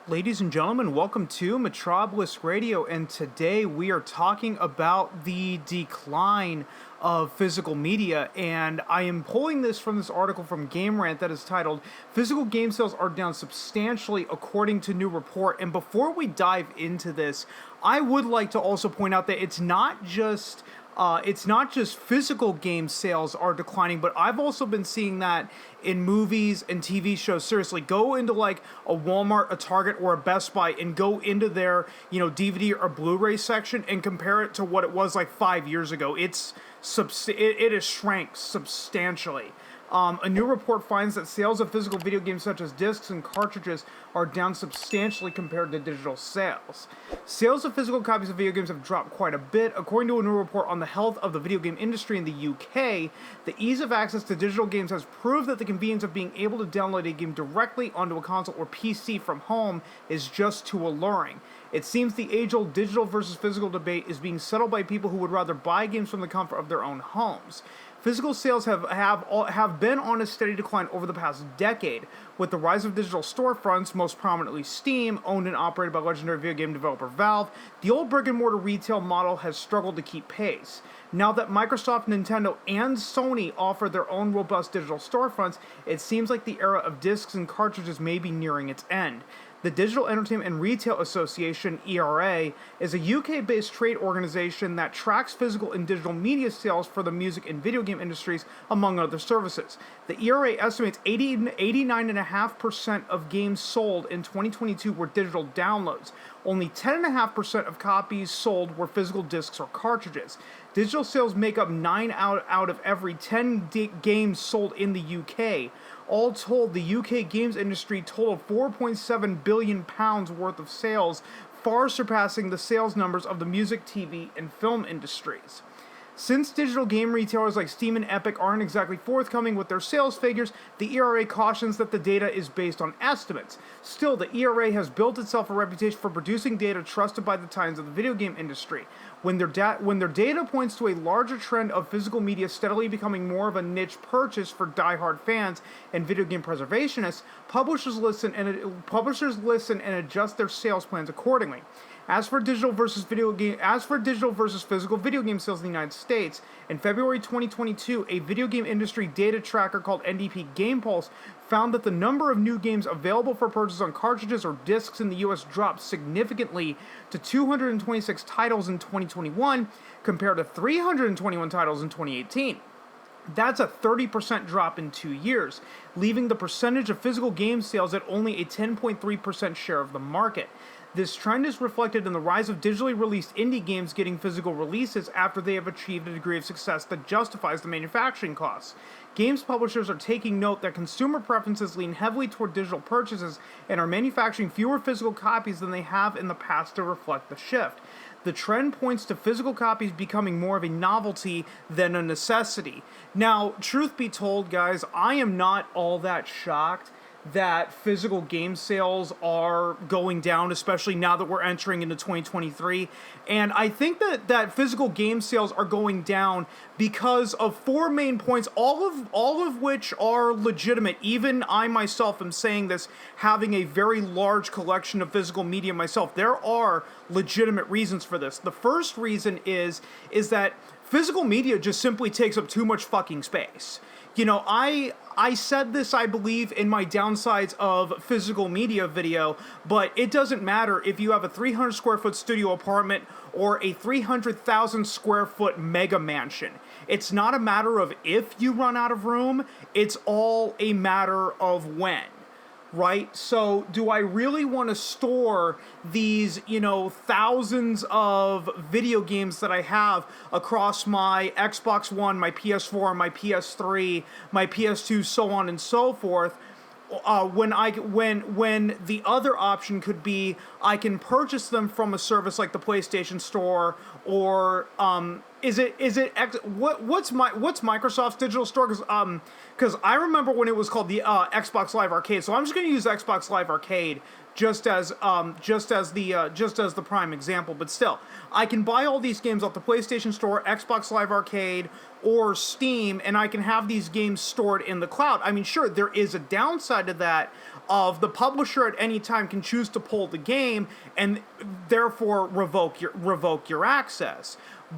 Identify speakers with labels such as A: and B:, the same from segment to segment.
A: Ladies and gentlemen, welcome to Metropolis Radio, and today we are talking about the decline of physical media, and I am pulling this from this article from Game Rant that is titled, Physical Game Sales Are Down Substantially According to New Report. And before we dive into this, I would like to also point out that it's not just physical game sales are declining, but I've also been seeing that in movies and TV shows. Seriously, go into like a Walmart, a Target, or a Best Buy and go into their, DVD or Blu-ray section and compare it to what it was like 5 years ago. It has shrank substantially. A new report finds that sales of physical video games such as discs and cartridges are down substantially compared to digital sales. Sales of physical copies of video games have dropped quite a bit. According to a new report on the health of the video game industry in the UK, the ease of access to digital games has proved that the convenience of being able to download a game directly onto a console or PC from home is just too alluring. It seems the age-old digital versus physical debate is being settled by people who would rather buy games from the comfort of their own homes. Physical sales have been on a steady decline over the past decade, with the rise of digital storefronts, most prominently Steam, owned and operated by legendary video game developer Valve. The old brick-and-mortar retail model has struggled to keep pace. Now that Microsoft, Nintendo, and Sony offer their own robust digital storefronts, it seems like the era of discs and cartridges may be nearing its end. The Digital Entertainment and Retail Association, ERA, is a UK-based trade organization that tracks physical and digital media sales for the music and video game industries, among other services. The ERA estimates 89.5% of games sold in 2022 were digital downloads. Only 10.5% of copies sold were physical discs or cartridges. Digital sales make up 9 out of every 10 games sold in the UK. All told, the UK games industry totaled £4.7 billion worth of sales, far surpassing the sales numbers of the music, TV, and film industries. Since digital game retailers like Steam and Epic aren't exactly forthcoming with their sales figures, the ERA cautions that the data is based on estimates. Still, the ERA has built itself a reputation for producing data trusted by the titans of the video game industry. When their data points to a larger trend of physical media steadily becoming more of a niche purchase for die-hard fans and video game preservationists, publishers listen and adjust their sales plans accordingly. As for digital versus physical video game sales in the United States, in February 2022, a video game industry data tracker called NDP GamePulse found that the number of new games available for purchase on cartridges or discs in the US dropped significantly to 226 titles in 2021 compared to 321 titles in 2018. That's a 30% drop in 2 years, leaving the percentage of physical game sales at only a 10.3% share of the market. This trend is reflected in the rise of digitally released indie games getting physical releases after they have achieved a degree of success that justifies the manufacturing costs. Games publishers are taking note that consumer preferences lean heavily toward digital purchases and are manufacturing fewer physical copies than they have in the past to reflect the shift. The trend points to physical copies becoming more of a novelty than a necessity. Now, truth be told, guys, I am not all that shocked that physical game sales are going down, especially now that we're entering into 2023. And I think that physical game sales are going down because of four main points, all of which are legitimate. Even I myself am saying this, having a very large collection of physical media myself. There are legitimate reasons for this. The first reason is that physical media just simply takes up too much fucking space. I said this, I believe, in my downsides of physical media video, but it doesn't matter if you have a 300 square foot studio apartment or a 300,000 square foot mega mansion. It's not a matter of if you run out of room, it's all a matter of when. Right? So do I really want to store these, thousands of video games that I have across my Xbox One, my PS4, my PS3, my PS2, so on and so forth, when the other option could be I can purchase them from a service like the PlayStation Store or what's Microsoft's digital store? Because I remember when it was called the Xbox Live Arcade. So I'm just going to use Xbox Live Arcade just as the prime example. But still, I can buy all these games off the PlayStation Store, Xbox Live Arcade, or Steam, and I can have these games stored in the cloud. I mean, sure, there is a downside to that, of the publisher at any time can choose to pull the game and therefore revoke your access.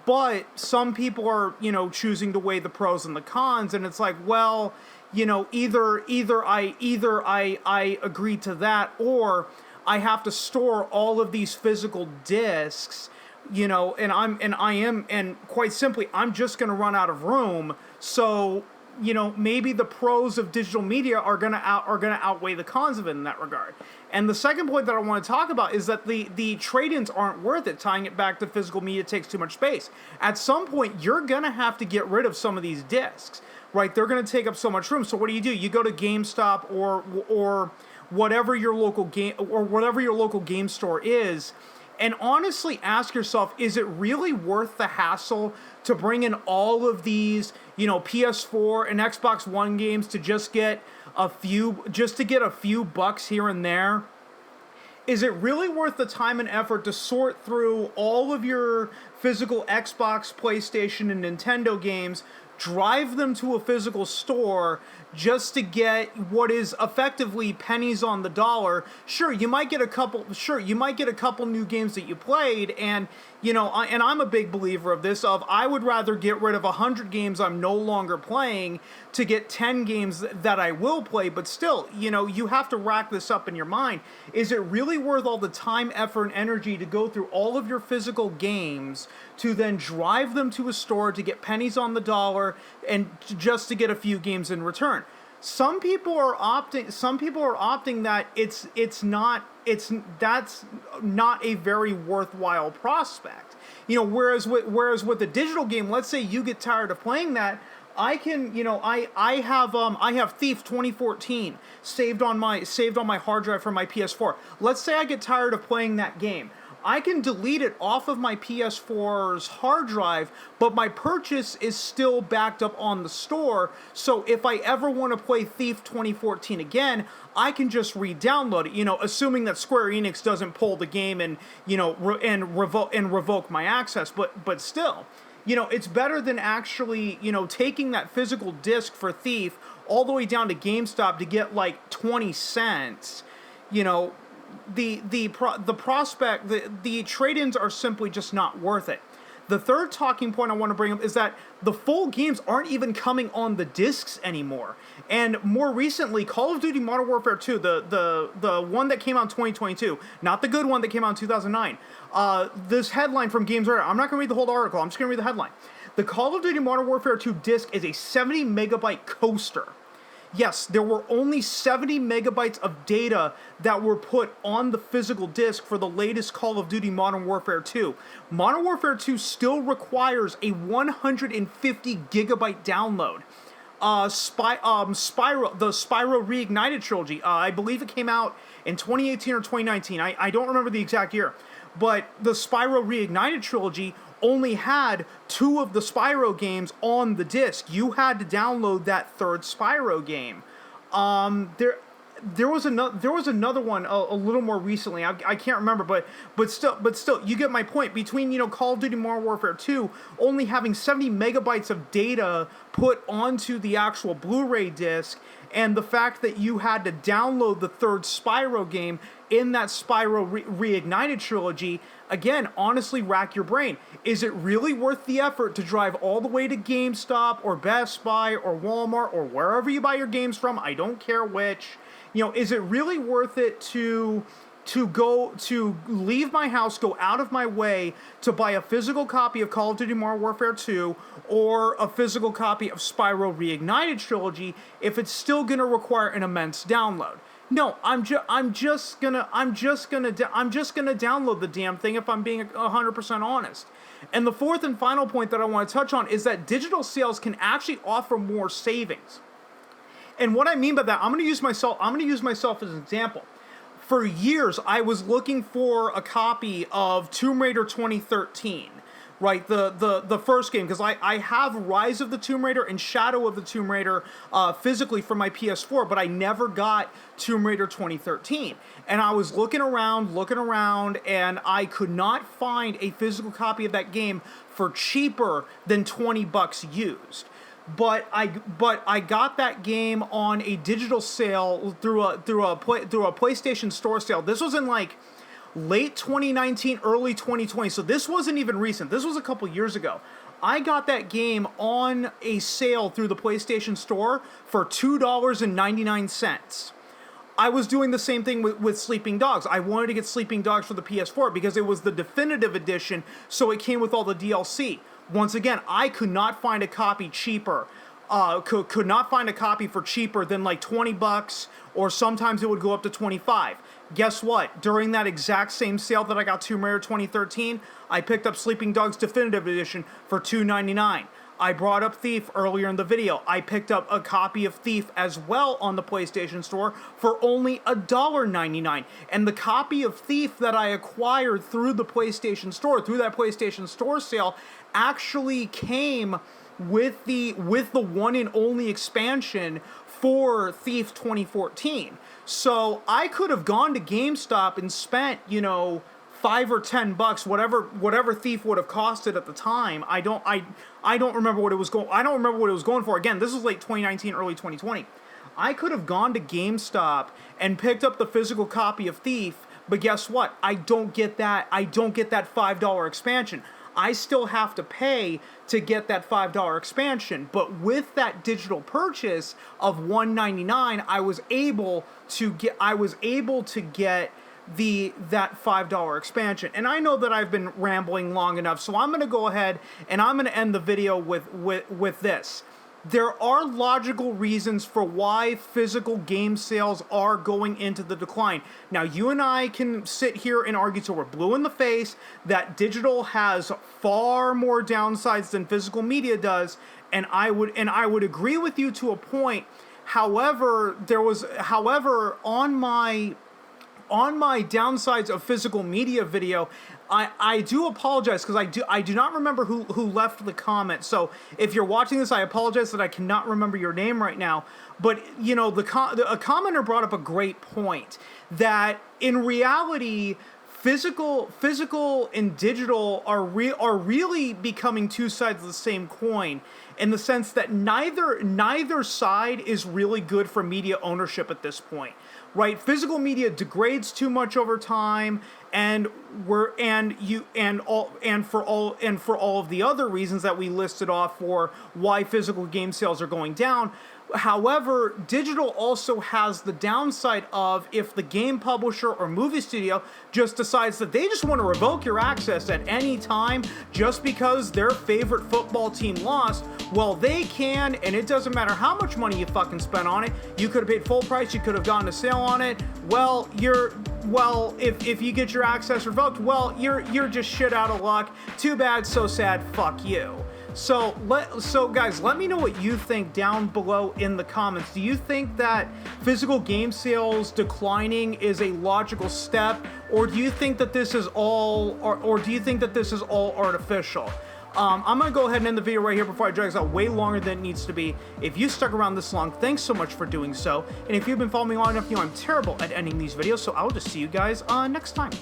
A: But some people are, choosing to weigh the pros and the cons, and it's like, well, either I agree to that, or I have to store all of these physical discs, and quite simply, I'm just going to run out of room. So, maybe the pros of digital media are going to outweigh the cons of it in that regard. And the second point that I want to talk about is that the trade-ins aren't worth it. Tying it back to physical media takes too much space. At some point, you're going to have to get rid of some of these discs, right? They're going to take up so much room. So what do? You go to GameStop or whatever your local game store is, and honestly ask yourself, is it really worth the hassle to bring in all of these, PS4 and Xbox One games to just get a few bucks here and there? Is it really worth the time and effort to sort through all of your physical Xbox, PlayStation, and Nintendo games, drive them to a physical store just to get what is effectively pennies on the dollar? Sure, you might get a couple new games that you played, and I'm a big believer of this. I would rather get rid of 100 games I'm no longer playing to get 10 games that I will play. But still, you have to rack this up in your mind. Is it really worth all the time, effort, and energy to go through all of your physical games to then drive them to a store to get pennies on the dollar and just to get a few games in return? Some people are opting that that's not a very worthwhile prospect. Whereas with the digital game, let's say you get tired of playing that, I can, I have Thief 2014 saved on my hard drive from my PS4. Let's say I get tired of playing that game. I can delete it off of my PS4's hard drive, but my purchase is still backed up on the store. So if I ever want to play Thief 2014 again, I can just re-download it. Assuming that Square Enix doesn't pull the game and revoke my access. But still, it's better than actually taking that physical disc for Thief all the way down to GameStop to get like 20 cents. The trade-ins are simply just not worth it. The third talking point I want to bring up is that the full games aren't even coming on the discs anymore. And more recently, Call of Duty Modern Warfare 2, the one that came out in 2022, not the good one that came out in 2009. This headline from Games Radar, I'm not going to read the whole article, I'm just going to read the headline. The Call of Duty Modern Warfare 2 disc is a 70 megabyte coaster. Yes, there were only 70 megabytes of data that were put on the physical disc for the latest Call of Duty Modern Warfare 2. Modern Warfare 2 still requires a 150 gigabyte download. Spyro, the Spyro Reignited trilogy, I believe it came out in 2018 or 2019. I don't remember the exact year. But the Spyro Reignited trilogy only had 2 of the Spyro games on the disc. You had to download that third Spyro game. There was another one a little more recently. I can't remember, but still, you get my point. Between Call of Duty Modern Warfare 2 only having 70 megabytes of data put onto the actual Blu-ray disc, and the fact that you had to download the third Spyro game in that Spyro Reignited trilogy, again, honestly, rack your brain. Is it really worth the effort to drive all the way to GameStop or Best Buy or Walmart or wherever you buy your games from? I don't care which. Is it really worth it to leave my house, go out of my way to buy a physical copy of Call of Duty Modern Warfare 2 or a physical copy of Spyro Reignited trilogy if it's still going to require an immense download? No, I'm just gonna download the damn thing if I'm being 100% honest. And the fourth and final point that I want to touch on is that digital sales can actually offer more savings. And what I mean by that, I'm going to use myself as an example. For years, I was looking for a copy of Tomb Raider 2013, right? The first game, because I have Rise of the Tomb Raider and Shadow of the Tomb Raider physically for my PS4, but I never got Tomb Raider 2013. And I was looking around, and I could not find a physical copy of that game for cheaper than $20 used. but I got that game on a digital sale through a PlayStation Store sale. This was in like late 2019, early 2020, so this wasn't even recent. This was a couple years ago. I got that game on a sale through the PlayStation Store for $2.99. I was doing the same thing with Sleeping Dogs. I wanted to get Sleeping Dogs for the PS4 because it was the definitive edition, so it came with all the DLC. Once again, I could not find a copy cheaper. Could not find a copy for cheaper than like $20, or sometimes it would go up to $25. Guess what? During that exact same sale that I got Tomb Raider 2013, I picked up Sleeping Dogs Definitive Edition for $2.99. I brought up Thief earlier in the video. I picked up a copy of Thief as well on the PlayStation Store for only $1.99. And the copy of Thief that I acquired through the PlayStation Store, through that PlayStation Store sale, actually came with the one and only expansion for Thief 2014. So I could have gone to GameStop and spent, you know, $5 or $10, whatever Thief would have costed at the time. I don't remember what it was going. I don't remember what it was going for. Again, this was late 2019, early 2020. I could have gone to GameStop and picked up the physical copy of Thief, but guess what? I don't get that. I don't get that $5 expansion. I still have to pay to get that $5 expansion. But with that digital purchase of $1.99, I was able to get that $5 expansion. And I know that I've been rambling long enough, so I'm going to go ahead and I'm going to end the video with this. There are logical reasons for why physical game sales are going into the decline. Now, you and I can sit here and argue till we're blue in the face that digital has far more downsides than physical media does, and I would agree with you to a point. However, on my downsides of physical media video, I do apologize because I do not remember who left the comment. So if you're watching this, I apologize that I cannot remember your name right now. But you know, a commenter brought up a great point that in reality, physical and digital are really becoming two sides of the same coin, in the sense that neither side is really good for media ownership at this point. Right, physical media degrades too much over time, and for all of the other reasons that we listed off for why physical game sales are going down. However, digital also has the downside of if the game publisher or movie studio just decides that they just want to revoke your access at any time just because their favorite football team lost, well, they can, and it doesn't matter how much money you fucking spent on it. You could have paid full price, you could have gone to sale on it. Well, if you get your access revoked, well, you're just shit out of luck. Too bad, so sad, fuck you. So guys, let me know what you think down below in the comments. Do you think that physical game sales declining is a logical step, or do you think that this is all artificial? I'm going to go ahead and end the video right here before I drag this out way longer than it needs to be. If you stuck around this long, thanks so much for doing so. And if you've been following me long enough, you know I'm terrible at ending these videos, so I will just see you guys next time.